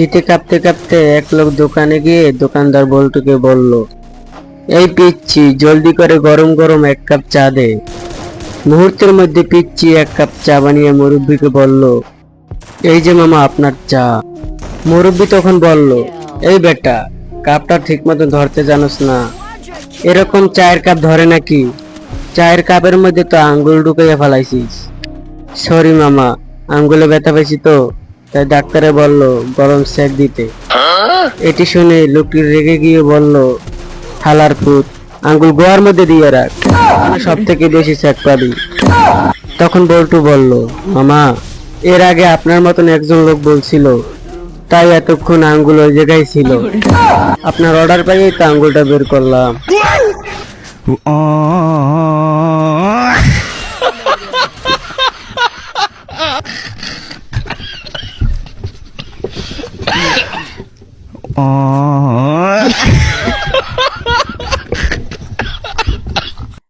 শীতে কাঁপতে কাঁপতে এক লোক দোকানে গিয়ে দোকানদার বল্টুকে বলল, এই পিচ্ছি, জলদি করে গরম গরম এক কাপ চা দে। মুহূর্তের মধ্যে পিচ্ছি এক কাপ চা বানিয়ে মুরব্বিকে বলল, এই যে মামা আপনার চা। মুরব্বি তখন বলল, এই বেটা, কাপটা ঠিক মতো ধরতে জানোস না, এরকম চায়ের কাপ ধরে নাকি? চায়ের কাপের মধ্যে তো আঙ্গুল ঢুকাইয়া ফেলাইছিস। সরি মামা, আঙ্গুলে ব্যথা পেয়েছি তো, তাই ডাক্তারে বলল গরম সেক দিতে। এটি শুনে লোকটি রেগে গিয়ে বলল, হালার পুত, আঙ্গুল গোয়ার মধ্যে দিয়ে রাখ, সব থেকে বেশি সেক পাবি। তখন বল্টু বলল, মামা, এর আগে আপনার মতন একজন লোক বলছিল, তাই এতক্ষণ আঙ্গুল ওই জায়গায় ছিল। আপনার অর্ডার পাইয়েই তো আঙ্গুলটা বের করলাম। Oh